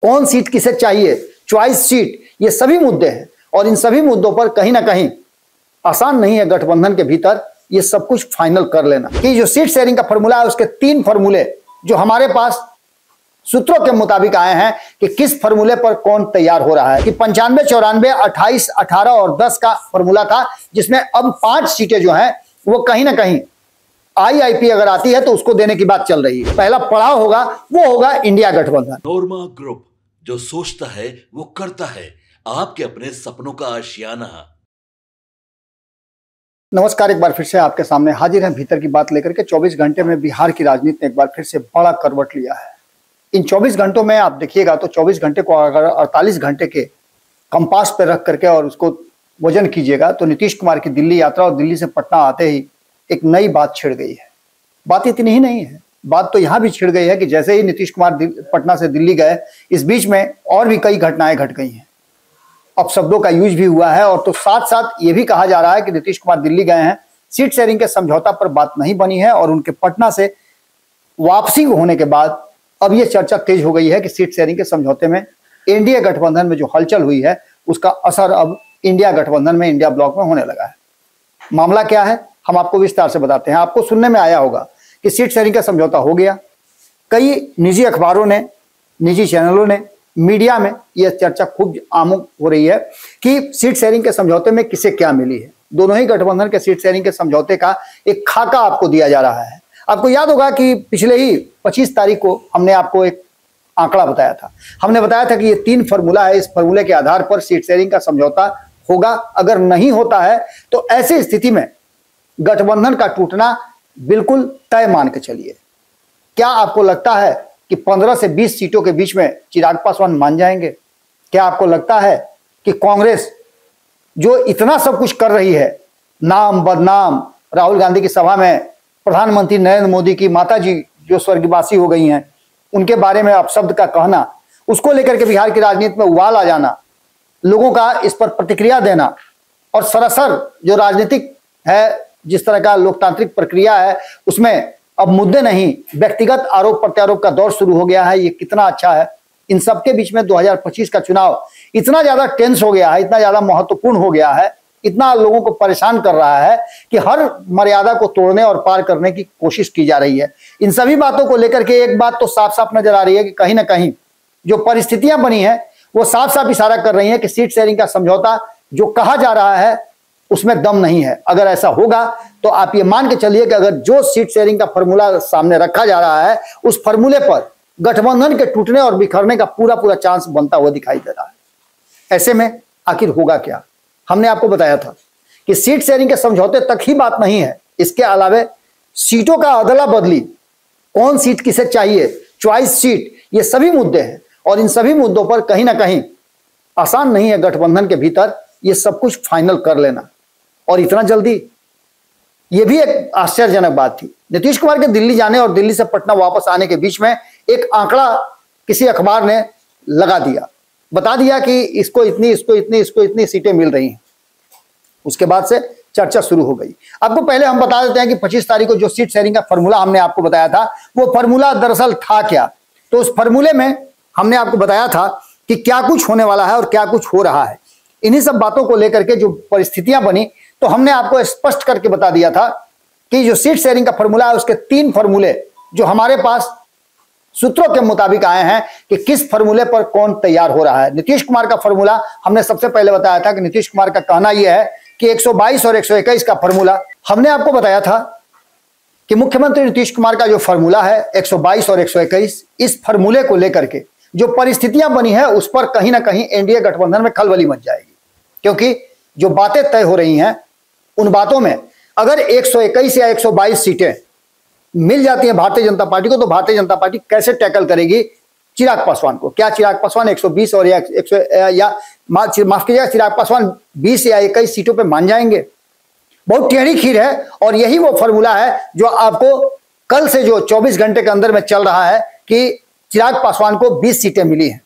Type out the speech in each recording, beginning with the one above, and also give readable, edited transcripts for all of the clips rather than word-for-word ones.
कौन सीट किसे चाहिए, चॉइस सीट, ये सभी मुद्दे हैं और इन सभी मुद्दों पर कहीं ना कहीं आसान नहीं है गठबंधन के भीतर ये सब कुछ फाइनल कर लेना। कि जो सीट शेयरिंग का फॉर्मूला है उसके 3 फॉर्मूले जो हमारे पास सूत्रों के मुताबिक आए हैं कि किस फॉर्मूले पर कौन तैयार हो रहा है। कि 95, 94, 28, 18 और 10 का फॉर्मूला था, जिसमें अब 5 सीटें जो हैं वो कहीं ना कहीं आईआईपी अगर आती है तो उसको देने की बात चल रही है। पहला पड़ाव होगा वो होगा इंडिया गठबंधन। नोरमा ग्रुप, जो सोचता है वो करता है, आपके अपने सपनों का आशियाना। नमस्कार, एक बार फिर से आपके सामने हाजिर हैं भीतर की बात लेकर के। 24 घंटे में बिहार की राजनीति ने एक बार फिर से बड़ा करवट लिया है। इन 24 घंटों में आप देखिएगा तो 24 घंटे को अगर 48 घंटे के कंपास पे रख करके और उसको वजन कीजिएगा तो नीतीश कुमार की दिल्ली यात्रा और दिल्ली से पटना आते ही एक नई बात छिड़ गई है। बात इतनी ही नहीं है, बात तो यहां भी छिड़ गई है कि जैसे ही नीतीश कुमार पटना से दिल्ली गए, इस बीच में और भी कई घटनाएं घट गई हैं। अब शब्दों का यूज भी हुआ है और तो साथ साथ ये भी कहा जा रहा है कि नीतीश कुमार दिल्ली गए हैं, सीट शेयरिंग के समझौता पर बात नहीं बनी है और उनके पटना से वापसी होने के बाद अब ये चर्चा तेज हो गई है कि सीट शेयरिंग के समझौते में एनडीए गठबंधन में जो हलचल हुई है उसका असर अब इंडिया गठबंधन में, इंडिया ब्लॉक में होने लगा है। मामला क्या है हम आपको विस्तार से बताते हैं। आपको सुनने में आया होगा कि सीट शेयरिंग का समझौता हो गया। कई निजी अखबारों ने, निजी चैनलों ने, मीडिया में यह चर्चा खूब आम हो रही है कि सीट शेयरिंग के समझौते में किसे क्या मिली है। दोनों ही गठबंधन के सीट शेयरिंग के समझौते का एक खाका आपको दिया जा रहा है। आपको याद होगा कि पिछले ही 25 तारीख को हमने आपको एक आंकड़ा बताया था। हमने बताया था कि ये 3 फॉर्मूला है, इस फॉर्मूले के आधार पर सीट शेयरिंग का समझौता होगा। अगर नहीं होता है तो ऐसी स्थिति में गठबंधन का टूटना बिल्कुल तय मान के चलिए। क्या आपको लगता है कि 15 से 20 सीटों के बीच में चिराग पासवान मान जाएंगे? क्या आपको लगता है कि कांग्रेस जो इतना सब कुछ कर रही है, नाम बदनाम, राहुल गांधी की सभा में प्रधानमंत्री नरेंद्र मोदी की माताजी जो स्वर्गवासी हो गई हैं उनके बारे में अपशब्द का कहना, उसको लेकर के बिहार की राजनीति में उबाल आ जाना, लोगों का इस पर प्रतिक्रिया देना और सरासर जो राजनीतिक है, जिस तरह का लोकतांत्रिक प्रक्रिया है उसमें अब मुद्दे नहीं, व्यक्तिगत आरोप प्रत्यारोप का दौर शुरू हो गया है, ये कितना अच्छा है। इन सबके बीच में 2025 का चुनाव इतना ज्यादा टेंस हो गया है, इतना ज्यादा महत्वपूर्ण हो गया है, इतना लोगों को परेशान कर रहा है कि हर मर्यादा को तोड़ने और पार करने की कोशिश की जा रही है। इन सभी बातों को लेकर के एक बात तो साफ साफ नजर आ रही है कि कहीं ना कहीं जो परिस्थितियां बनी है वो साफ साफ इशारा कर रही है कि सीट शेयरिंग का समझौता जो कहा जा रहा है उसमें दम नहीं है। अगर ऐसा होगा तो आप ये मान के चलिए कि अगर जो सीट शेयरिंग का फॉर्मूला सामने रखा जा रहा है उस फॉर्मूले पर गठबंधन के टूटने और बिखरने का पूरा चांस बनता हुआ दिखाई दे रहा है। ऐसे में आखिर होगा क्या? हमने आपको बताया था कि सीट शेयरिंग के समझौते तक ही बात नहीं है, इसके अलावा सीटों का अदला बदली, कौन सीट किसे चाहिए, चॉइस सीट, ये सभी मुद्दे हैं और इन सभी मुद्दों पर कहीं ना कहीं आसान नहीं है गठबंधन के भीतर ये सब कुछ फाइनल कर लेना। और इतना जल्दी, यह भी एक आश्चर्यजनक बात थी। नीतीश कुमार के दिल्ली जाने और दिल्ली से पटना वापस आने के बीच में एक आंकड़ा किसी अखबार ने लगा दिया, बता दिया कि इसको इतनी, इसको इतनी, इसको इतनी सीटें मिल रही हैं। उसके बाद से चर्चा शुरू हो गई। आपको पहले हम बता देते हैं कि 25 तारीख को जो सीट शेयरिंग का फॉर्मूला हमने आपको बताया था वो फॉर्मूला दरअसल था क्या। तो उस फॉर्मूले में हमने आपको बताया था कि क्या कुछ होने वाला है और क्या कुछ हो रहा है। इन्हीं सब बातों को लेकर के जो परिस्थितियां बनी तो हमने आपको स्पष्ट करके बता दिया था कि जो सीट शेयरिंग का फॉर्मूला है उसके 3 फॉर्मूले जो हमारे पास सूत्रों के मुताबिक आए हैं कि किस फॉर्मूले पर कौन तैयार हो रहा है। नीतीश कुमार का फॉर्मूला हमने सबसे पहले बताया था कि नीतीश कुमार का कहना यह है कि 122 और 121 का फॉर्मूला। हमने आपको बताया था कि मुख्यमंत्री नीतीश कुमार का जो फॉर्मूला है 122 और 121, इस फॉर्मूले को लेकर के जो परिस्थितियां बनी है उस पर कहीं ना कहीं एनडीए गठबंधन में खलबली मच जाएगी। क्योंकि जो बातें तय हो रही हैं उन बातों में अगर 121 या 122 सीटें मिल जाती हैं भारतीय जनता पार्टी को तो भारतीय जनता पार्टी कैसे टैकल करेगी चिराग पासवान को? क्या चिराग पासवान 120 और माफ कीजिएगा, चिराग पासवान 20 या 21 सीटों पे मान जाएंगे? बहुत टेढ़ी खीर है। और यही वो फॉर्मूला है जो आपको कल से जो 24 घंटे के अंदर में चल रहा है कि चिराग पासवान को 20 सीटें मिली हैं,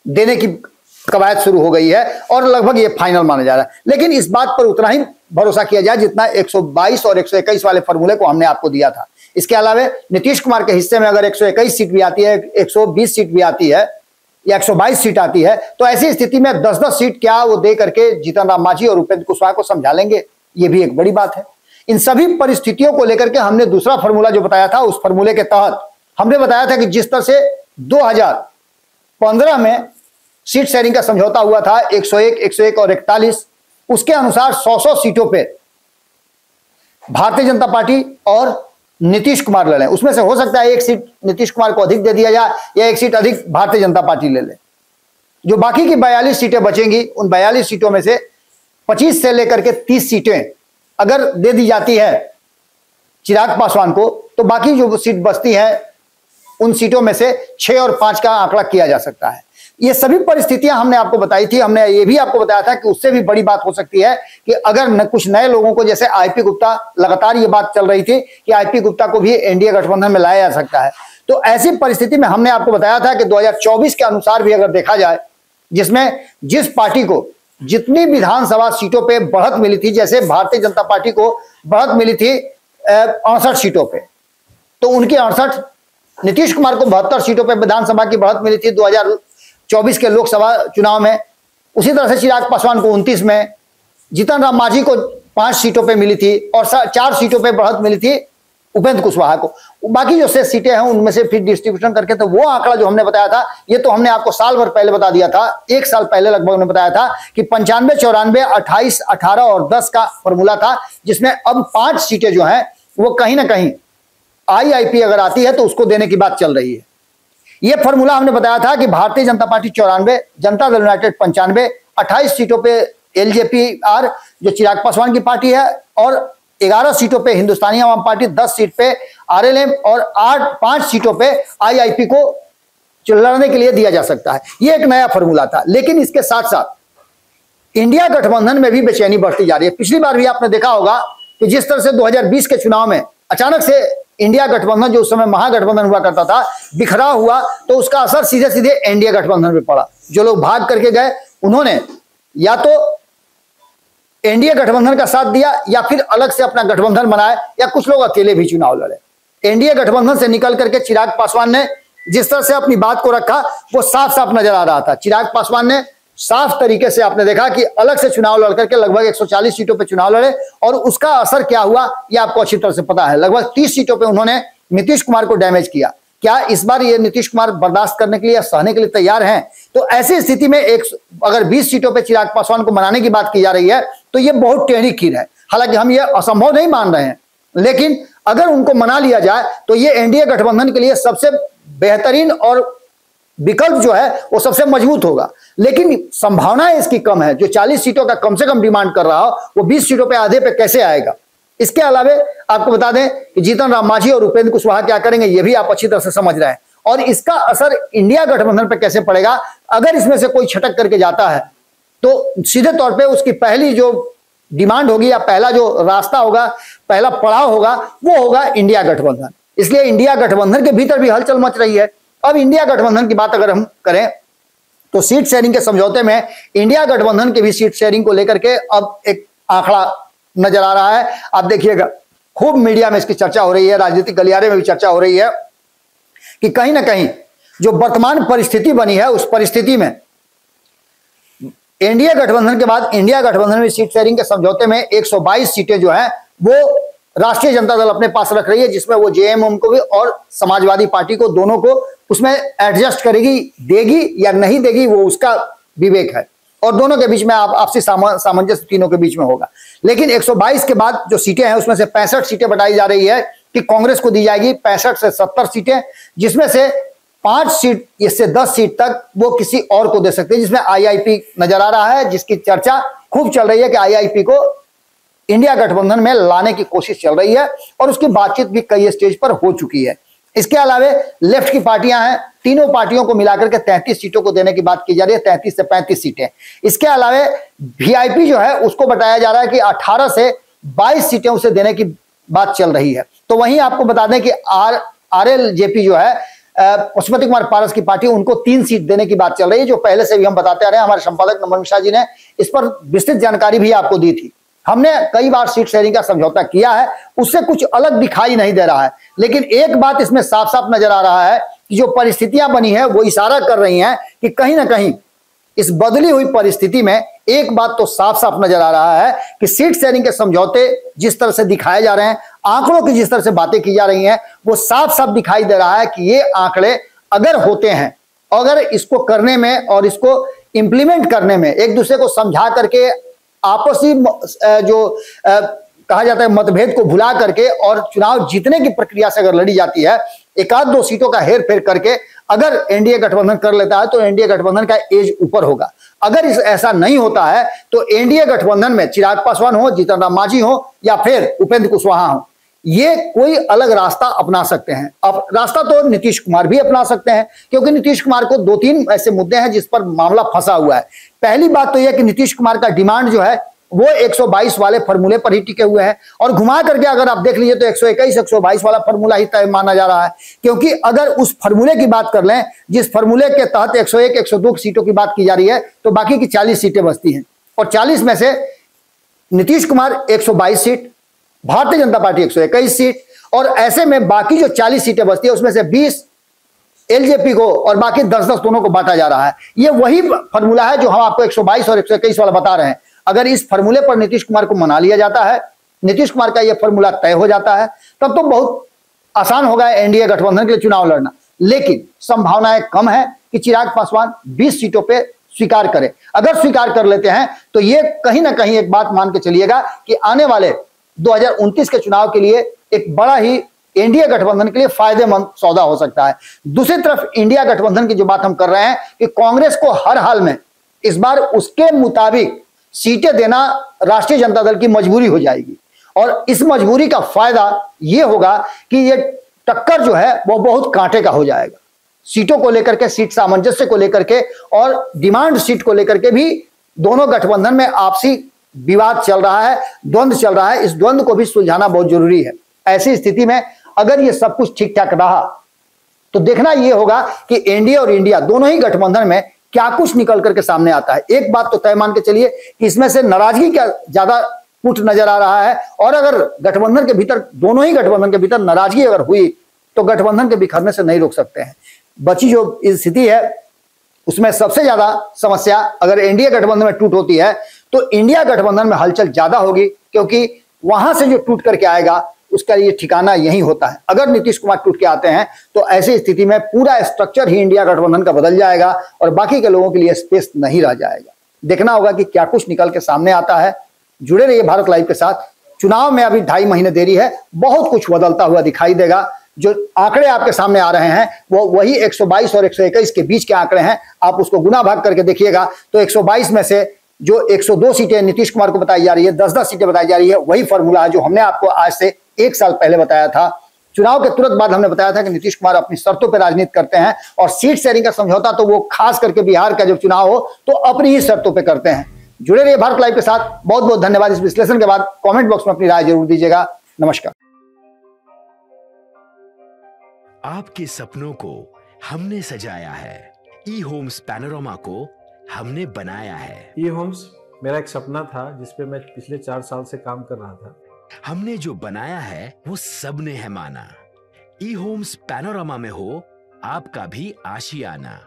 देने की कवायद शुरू हो गई है और लगभग ये फाइनल माना जा रहा है। लेकिन इस बात पर उतना ही भरोसा किया जाए जितना 122 और 121 वाले फॉर्मूले को हमने आपको दिया था। इसके अलावा नीतीश कुमार के हिस्से में अगर 121 सीट भी आती है, 120 सीट भी आती है या 122 सीट आती है, तो ऐसी स्थिति में 10-10 सीट क्या वो दे करके जीतन राम मांझी और उपेंद्र कुशवाहा को समझा लेंगे, ये भी एक बड़ी बात है। इन सभी परिस्थितियों को लेकर के हमने दूसरा फॉर्मूला जो बताया था, उस फॉर्मूले के तहत हमने बताया था कि जिस तरह से 2015 में सीट शेयरिंग का समझौता हुआ था 101, 101 और 41, उसके अनुसार 100 सीटों पे भारतीय जनता पार्टी और नीतीश कुमार लड़े। उसमें से हो सकता है एक सीट नीतीश कुमार को अधिक दे दिया जाए या एक सीट अधिक भारतीय जनता पार्टी ले ले। जो बाकी की 42 सीटें बचेंगी, उन 42 सीटों में से 25 से लेकर के 30 सीटें अगर दे दी जाती है चिराग पासवान को, तो बाकी जो सीट बचती है उन सीटों में से 6 और 5 का आंकड़ा किया जा सकता है। ये सभी परिस्थितियां हमने आपको बताई थी। हमने ये भी आपको बताया था कि उससे भी बड़ी बात हो सकती है कि अगर कुछ नए लोगों को, जैसे आईपी गुप्ता, लगातार ये बात चल रही थी कि आईपी गुप्ता को भी एनडीए गठबंधन में लाया जा सकता है। तो ऐसी परिस्थिति में हमने आपको बताया था कि 2024 के अनुसार भी अगर देखा जाए, जिसमें जिस पार्टी को जितनी विधानसभा सीटों पर बढ़त मिली थी, जैसे भारतीय जनता पार्टी को बढ़त मिली थी 68 सीटों पर, तो उनकी 68, नीतीश कुमार को 72 सीटों पर विधानसभा की बढ़त मिली थी 2024 के लोकसभा चुनाव में। उसी तरह से चिराग पासवान को 29 में, जीतन राम मांझी को 5 सीटों पे मिली थी और 4 सीटों पे बढ़त मिली थी उपेंद्र कुशवाहा को। बाकी जो शेष सीटें हैं उनमें से फिर डिस्ट्रीब्यूशन करके, तो वो आंकड़ा जो हमने बताया था, ये तो हमने आपको साल भर पहले बता दिया था, 1 साल पहले लगभग हमने बताया था कि 95, 94, 28, 18 और 10 का फॉर्मूला था, जिसमें अब 5 सीटें जो हैं वो कहीं ना कहीं आईआईपी अगर आती है तो उसको देने की बात चल रही है। यह फॉर्मूला हमने बताया था कि भारतीय जनता पार्टी 94, जनता दल यूनाइटेड 95, 28 सीटों पे एलजेपी-आर जो चिराग पासवान की पार्टी है, और 11 सीटों पे हिंदुस्तानी आवाम पार्टी, 10 सीट पे आरएलएम और 5 सीटों पे आईआईपी को लड़ने के लिए दिया जा सकता है। यह एक नया फॉर्मूला था। लेकिन इसके साथ साथ इंडिया गठबंधन में भी बेचैनी बढ़ती जा रही है। पिछली बार भी आपने देखा होगा कि जिस तरह से 2020 के चुनाव में अचानक से इंडिया गठबंधन, जो उस समय महागठबंधन हुआ करता था, बिखरा हुआ, तो उसका असर सीधे सीधे एनडीए गठबंधन में पड़ा। जो लोग भाग करके गए उन्होंने या तो एनडीए गठबंधन का साथ दिया या फिर अलग से अपना गठबंधन बनाया, या कुछ लोग अकेले भी चुनाव लड़े। एनडीए गठबंधन से निकल करके चिराग पासवान ने जिस तरह से अपनी बात को रखा वो साफ साफ नजर आ रहा था। चिराग पासवान ने साफ तरीके से आपने देखा कि अलग से चुनाव लड़कर के लगभग 140 सीटों पे चुनाव लड़े, और उसका असर क्या हुआ ये आपको अच्छी तरह से पता है। लगभग 30 सीटों पे उन्होंने नीतीश कुमार को डैमेज किया। क्या इस बार ये नीतीश कुमार बर्दाश्त करने के लिए या सहने के लिए तैयार हैं? तो ऐसी स्थिति में अगर 20 सीटों पे चिराग पासवान को मनाने की बात की जा रही है तो ये बहुत टेढ़ी खीर है। हालांकि हम ये असंभव नहीं मान रहे हैं, लेकिन अगर उनको मना लिया जाए तो ये एनडीए गठबंधन के लिए सबसे बेहतरीन और विकल्प जो है वो सबसे मजबूत होगा। लेकिन संभावनाएं इसकी कम है। जो 40 सीटों का कम से कम डिमांड कर रहा हो वो 20 सीटों पे आधे पे कैसे आएगा? इसके अलावे आपको बता दें कि जीतन राम मांझी और उपेंद्र कुशवाहा क्या करेंगे ये भी आप अच्छी तरह से समझ रहे हैं, और इसका असर इंडिया गठबंधन पे कैसे पड़ेगा। अगर इसमें से कोई छटक करके जाता है तो सीधे तौर पर उसकी पहली जो डिमांड होगी या पहला जो रास्ता होगा, पहला पड़ाव होगा, वो होगा इंडिया गठबंधन। इसलिए इंडिया गठबंधन के भीतर भी हलचल मच रही है। अब इंडिया गठबंधन की बात अगर हम करें तो सीट शेयरिंग के समझौते में इंडिया गठबंधन की भी सीट शेयरिंग को लेकर के अब एक आंकड़ा नजर आ रहा है। आप देखिएगा खूब मीडिया में इसकी चर्चा हो रही है, राजनीतिक गलियारे में भी चर्चा हो रही है कि कहीं ना कहीं जो वर्तमान परिस्थिति बनी है उस परिस्थिति में एनडीए गठबंधन के बाद इंडिया गठबंधन में सीट शेयरिंग के समझौते में 122 सीटें जो है वो राष्ट्रीय जनता दल अपने पास रख रही है, जिसमें वो जेएमएम को भी और समाजवादी पार्टी को, दोनों को उसमें एडजस्ट करेगी, देगी या नहीं देगी वो उसका विवेक है, और दोनों के बीच में आपसी सामंजस्य तीनों के बीच में होगा। लेकिन 122 के बाद जो सीटें हैं उसमें से 65 सीटें बताई जा रही है कि कांग्रेस को दी जाएगी, 65 से 70 सीटें, जिसमें से 5 सीट इससे 10 सीट तक वो किसी और को दे सकते हैं, जिसमें आईआईपी नजर आ रहा है, जिसकी चर्चा खूब चल रही है कि आईआईपी को इंडिया गठबंधन में लाने की कोशिश चल रही है, और उसकी बातचीत भी कई स्टेज पर हो चुकी है। इसके अलावे लेफ्ट की पार्टियां हैं, तीनों पार्टियों को मिलाकर के 33 सीटों को देने की बात की जा रही है, 33 से 35 सीटें। इसके अलावे वीआईपी जो है उसको बताया जा रहा है कि 18 से 22 सीटें उसे देने की बात चल रही है। तो वहीं आपको बता दें कि आरएलजेपी जो है पशुपति कुमार पारस की पार्टी, उनको 3 सीट देने की बात चल रही है, जो पहले से भी हम बताते आ रहे हैं। हमारे संपादक नमन मिश्रा जी ने इस पर विस्तृत जानकारी भी आपको दी थी। हमने कई बार सीट शेयरिंग का समझौता किया है, उससे कुछ अलग दिखाई नहीं दे रहा है, लेकिन एक बात इसमें साफ साफ नजर आ रहा है कि जो परिस्थितियां बनी है वो इशारा कर रही हैं कि कहीं ना कहीं इस बदली हुई परिस्थिति में एक बात तो साफ साफ नजर आ रहा है कि सीट शेयरिंग के समझौते जिस तरह से दिखाए जा रहे हैं, आंकड़ों की जिस तरह से बातें की जा रही हैं, वो साफ साफ दिखाई दे रहा है कि ये आंकड़े अगर होते हैं, अगर इसको करने में और इसको इंप्लीमेंट करने में एक दूसरे को समझा करके आपसी जो कहा जाता है मतभेद को भुला करके और चुनाव जीतने की प्रक्रिया से अगर लड़ी जाती है, एक आध दो सीटों का हेर फेर करके अगर एनडीए गठबंधन कर लेता है तो एनडीए गठबंधन का एज ऊपर होगा। अगर ऐसा नहीं होता है तो एनडीए गठबंधन में चिराग पासवान हो, जीतन राम मांझी हो या फिर उपेंद्र कुशवाहा हो, ये कोई अलग रास्ता अपना सकते हैं। अब रास्ता तो नीतीश कुमार भी अपना सकते हैं, क्योंकि नीतीश कुमार को दो तीन ऐसे मुद्दे हैं जिस पर मामला फंसा हुआ है। पहली बात तो यह कि नीतीश कुमार का डिमांड जो है वो 122 वाले फॉर्मूले पर ही टिके हुए हैं, और घुमा करके अगर आप देख लीजिए तो 121 122 वाला फॉर्मूला ही तय माना जा रहा है। क्योंकि अगर उस फॉर्मूले की बात कर लें जिस फॉर्मूले के तहत 101 102 सीटों की बात की जा रही है, तो बाकी की 40 सीटें बचती हैं, और 40 में से Nitish Kumar 122 seat, Bharatiya Janata party 121 seat, और ऐसे में बाकी जो 40 सीटें बचती है उसमें से 20 एलजेपी को और बाकी 10-10 दोनों को बांटा जा रहा है। ये वही फॉर्मूला है जो हम आपको 122 और 121 वाला बता रहे हैं। अगर इस फॉर्मूले पर नीतीश कुमार को मना लिया जाता है, नीतीश कुमार का यह फॉर्मूला तय हो जाता है, तब तो बहुत आसान होगा एनडीए गठबंधन के लिए चुनाव लड़ना। लेकिन संभावनाएं कम है कि चिराग पासवान 20 सीटों पे स्वीकार करे। अगर स्वीकार कर लेते हैं तो ये कहीं ना कहीं एक बात मान के चलिएगा कि आने वाले 2029 के चुनाव के लिए एक बड़ा ही एनडीए गठबंधन के लिए फायदेमंद सौदा हो सकता है। दूसरी तरफ इंडिया गठबंधन की जो बात हम कर रहे हैं कि कांग्रेस को हर हाल में इस बार उसके मुताबिक सीटें देना राष्ट्रीय जनता दल की मजबूरी हो जाएगी, और इस मजबूरी का फायदा यह होगा कि ये टक्कर जो है वो बहुत कांटे का हो जाएगा। सीटों को लेकर के, सीट सामंजस्य को लेकर के और डिमांड सीट को लेकर के भी दोनों गठबंधन में आपसी विवाद चल रहा है, द्वंद्व चल रहा है। इस द्वंद्व को भी सुलझाना बहुत जरूरी है। ऐसी स्थिति में अगर ये सब कुछ ठीक ठाक रहा तो देखना यह होगा कि एनडीए और इंडिया दोनों ही गठबंधन में क्या कुछ निकल करके सामने आता है। एक बात तो तय मान के चलिए कि इसमें से नाराजगी का ज्यादा पुट नजर आ रहा है, और अगर गठबंधन के भीतर, दोनों ही गठबंधन के भीतर नाराजगी अगर हुई तो गठबंधन के बिखरने से नहीं रोक सकते हैं। बची जो स्थिति है उसमें सबसे ज्यादा समस्या अगर एनडीए गठबंधन में टूट होती है तो इंडिया गठबंधन में हलचल ज्यादा होगी, क्योंकि वहां से जो टूट करके आएगा उसका ये ठिकाना यही होता है। अगर नीतीश कुमार टूट के आते हैं तो ऐसी स्थिति में पूरा स्ट्रक्चर ही इंडिया गठबंधन का बदल जाएगा और बाकी के लोगों के लिए स्पेस नहीं रह जाएगा। देखना होगा कि क्या कुछ निकल के सामने आता है। जुड़े रहिए भारत लाइव के साथ। चुनाव में अभी 2.5 महीने देरी है, बहुत कुछ बदलता हुआ दिखाई देगा। जो आंकड़े आपके सामने आ रहे हैं वो वही 122 और 121 के बीच के आंकड़े हैं। आप उसको गुना भाग करके देखिएगा तो 122 में से जो 102 सीटें नीतीश कुमार को बताई जा रही है, 10-10 सीटें बताई जा रही है, वही फॉर्मूला है जो हमने आपको आज से 1 साल पहले बताया था। चुनाव के तुरंत बाद हमने बताया था कि नीतीश कुमार अपनी शर्तों पर राजनीति करते हैं, और सीट शेयरिंग का समझौता तो वो खास करके बिहार का जब चुनाव हो तो अपनी ही शर्तों पर करते हैं। जुड़े रहिए भारत लाइव के साथ। बहुत बहुत धन्यवाद। इस विश्लेषण के बाद कमेंट बॉक्स में अपनी राय जरूर दीजिएगा। नमस्कार। आपके सपनों को हमने सजाया है, ई होम्स पैनोरामा को हमने बनाया है। ई होम्स मेरा एक सपना था जिस पे मैं पिछले 4 साल से काम कर रहा था। हमने जो बनाया है वो सबने है माना। ई होम्स पैनोरामा में हो आपका भी आशियाना।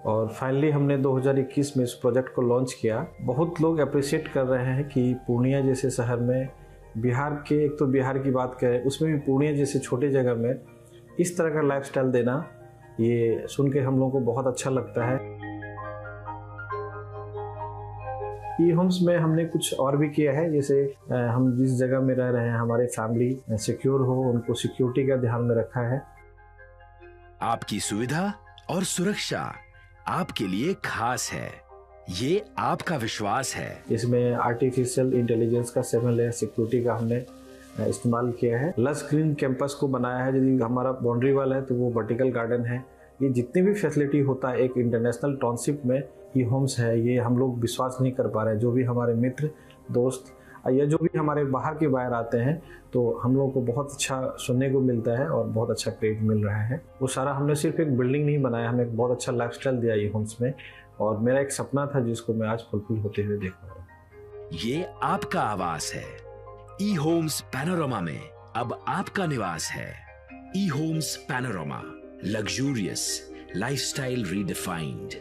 और फाइनली हमने 2021 में इस प्रोजेक्ट को लॉन्च किया। बहुत लोग अप्रिशिएट कर रहे हैं कि पूर्णिया जैसे शहर में, बिहार के, एक तो बिहार की बात करें उसमें भी पूर्णिया जैसे छोटे जगह में इस तरह का लाइफस्टाइल देना, ये सुन के हम लोगों को बहुत अच्छा लगता है। ई होम्स में हमने कुछ और भी किया है, जैसे हम जिस जगह में रह रहे हैं हमारे फैमिली सिक्योर हो, उनको सिक्योरिटी का ध्यान में रखा है। आपकी सुविधा और सुरक्षा आपके लिए खास है, ये आपका विश्वास है। इसमें आर्टिफिशियल इंटेलिजेंस का 7 लेयर सिक्योरिटी का हमने इस्तेमाल किया है। लस ग्रीन कैंपस को बनाया है। यदि हमारा बाउंड्री वाल है तो वो वर्टिकल गार्डन है। ये जितनी भी फैसिलिटी होता है एक इंटरनेशनल टाउनशिप में ई होम्स है, ये हम लोग विश्वास नहीं कर पा रहे हैं। जो भी हमारे मित्र, दोस्त या जो भी हमारे बाहर के बाहर आते हैं तो हम लोगों को बहुत अच्छा सुनने को मिलता है और बहुत अच्छा क्रेडिट मिल रहा है। वो सारा हमने सिर्फ एक बिल्डिंग नहीं बनाया, हमें एक बहुत अच्छा लाइफस्टाइल दिया ई होम्स में, और मेरा एक सपना था जिसको मैं आज फुलफिल होते हुए देख रहा हूँ। ये आपका आवास है। ई होम्स पैनोरामा में अब आपका निवास है। E Homes Panorama, luxurious lifestyle redefined.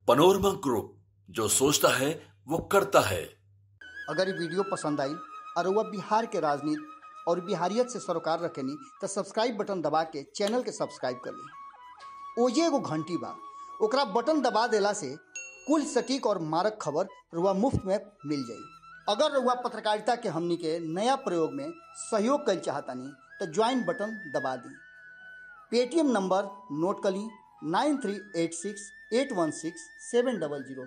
Panorama group, जो सोचता है वो करता है। अगर ये वीडियो पसंद आई और वह बिहार के राजनीति और बिहारियत से सरोकार रखेनी तो सब्सक्राइब बटन दबा के चैनल के सब्सक्राइब कर ली। ओजे एगो घंटी बा, ओकरा बटन दबा देला से कुल सटीक और मारक खबर रुआ मुफ्त में मिल जाई। अगर रुआ पत्रकारिता के हमनी के नया प्रयोग में सहयोग कर चाहतानी तो ज्वाइन बटन दबा दी। पेटीएम नंबर नोट कर ली 9386816700।